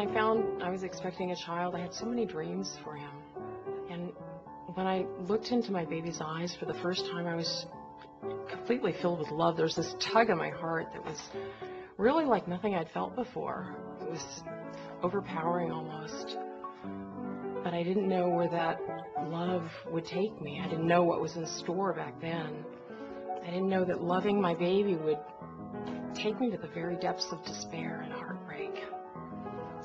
I found I was expecting a child, I had so many dreams for him. And when I looked into my baby's eyes for the first time, I was completely filled with love. There was this tug in my heart that was really like nothing I'd felt before. It was overpowering almost. But I didn't know where that love would take me. I didn't know what was in store back then. I didn't know that loving my baby would take me to the very depths of despair and heartbreak.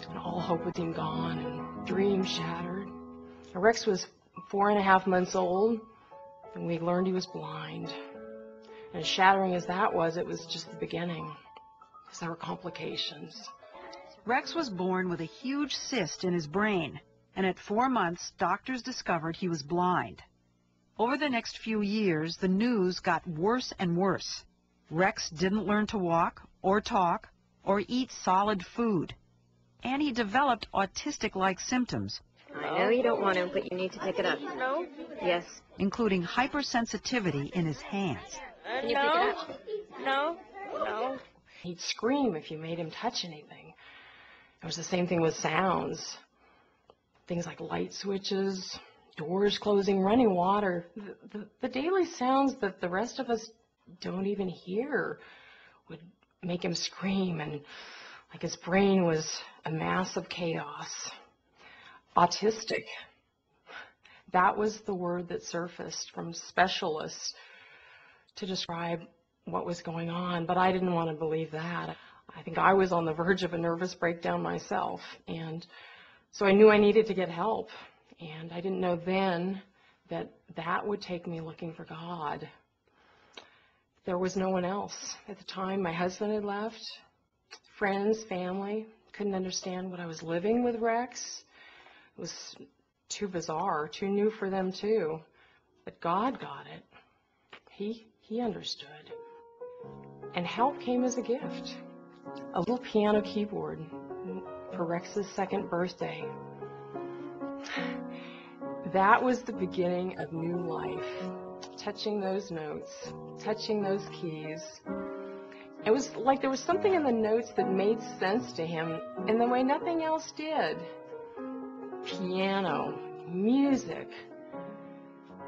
And all hope would seem gone and dreams shattered. Rex was 4.5 months old, and we learned he was blind. And as shattering as that was, it was just the beginning, because there were complications. Rex was born with a huge cyst in his brain, and at 4 months, doctors discovered he was blind. Over the next few years, the news got worse and worse. Rex didn't learn to walk or talk or eat solid food, and he developed autistic-like symptoms. I know you don't want to, but you need to pick it up. No. Yes. Including hypersensitivity in his hands. Can you pick it up? No. No. He'd scream if you made him touch anything. It was the same thing with sounds. Things like light switches, doors closing, running water. The daily sounds that the rest of us don't even hear would make him scream, and like his brain was a mass of chaos. Autistic. That was the word that surfaced from specialists to describe what was going on, but I didn't want to believe that. I think I was on the verge of a nervous breakdown myself, and so I knew I needed to get help, and I didn't know then that that would take me looking for God. There was no one else. At the time, my husband had left. Friends, family, couldn't understand what I was living with Rex. It was too bizarre, too new for them too. But God got it. He understood. And help came as a gift. A little piano keyboard for Rex's 2nd birthday. That was the beginning of new life. Touching those notes, touching those keys. It was like there was something in the notes that made sense to him in the way nothing else did. Piano, music.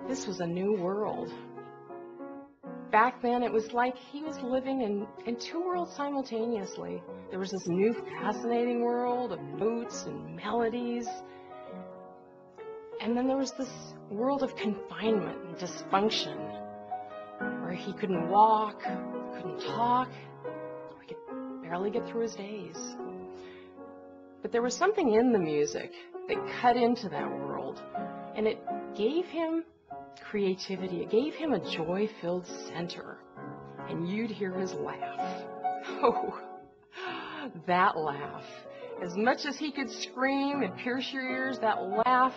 This was a new world. Back then, it was like he was living in 2 worlds simultaneously. There was this new fascinating world of notes and melodies. And then there was this world of confinement and dysfunction, where he couldn't walk, couldn't talk, or he could barely get through his days. But there was something in the music that cut into that world, and it gave him creativity. It gave him a joy-filled center, and you'd hear his laugh. Oh, that laugh. As much as he could scream and pierce your ears, that laugh,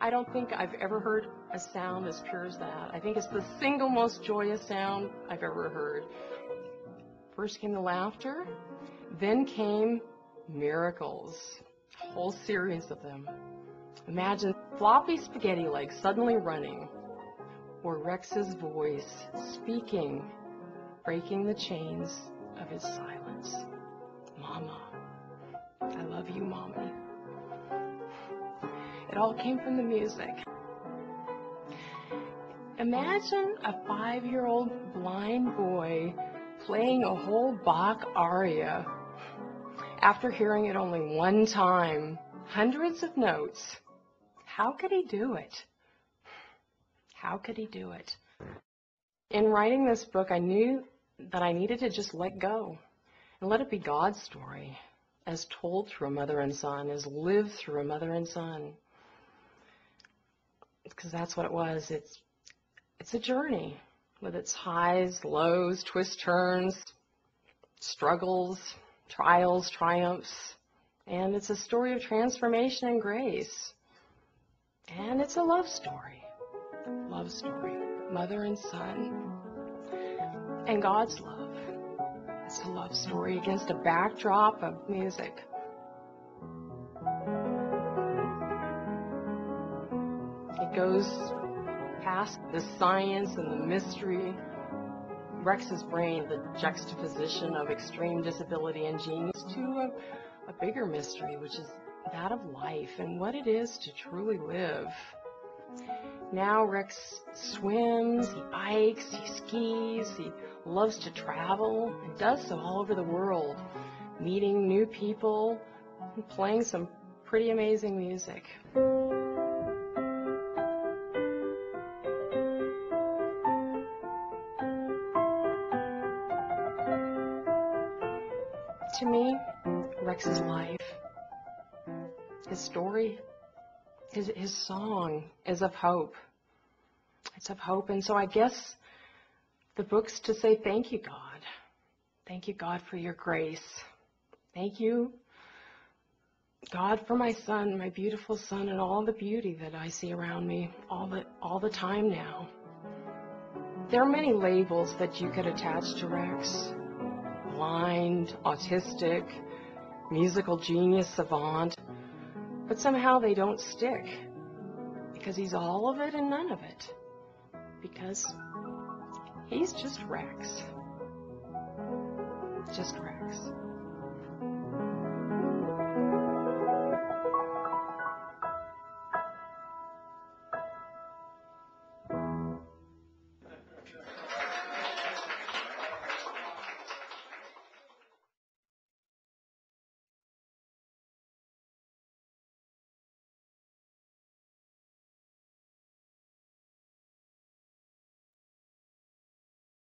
I don't think I've ever heard a sound as pure as that. I think it's the single most joyous sound I've ever heard. First came the laughter, then came miracles, a whole series of them. Imagine floppy spaghetti legs suddenly running, or Rex's voice speaking, breaking the chains of his silence. Mama, I love you, Mommy. It all came from the music. Imagine a 5-year-old blind boy playing a whole Bach aria after hearing it only one time, hundreds of notes. How could he do it? How could he do it? In writing this book, I knew that I needed to just let go and let it be God's story, as told through a mother and son, as lived through a mother and son. Because that's what it was. It's a journey with its highs, lows, twists, turns, struggles, trials, triumphs. And it's a story of transformation and grace. And it's a love story. Love story. Mother and son. And God's love. It's a love story against a backdrop of music. It goes past the science and the mystery. Rex's brain, the juxtaposition of extreme disability and genius, to a bigger mystery, which is that of life and what it is to truly live. Now Rex swims, he bikes, he skis, he loves to travel, and does so all over the world, meeting new people and playing some pretty amazing music. To me, Rex's life, his story, his song is of hope. It's of hope. And so I guess the book's to say thank you, God. Thank you, God, for your grace. Thank you, God, for my son, my beautiful son, and all the beauty that I see around me all the time now. There are many labels that you could attach to Rex. Blind, autistic, musical genius, savant. But somehow they don't stick. Because he's all of it and none of it. Because he's just Rex. Just Rex.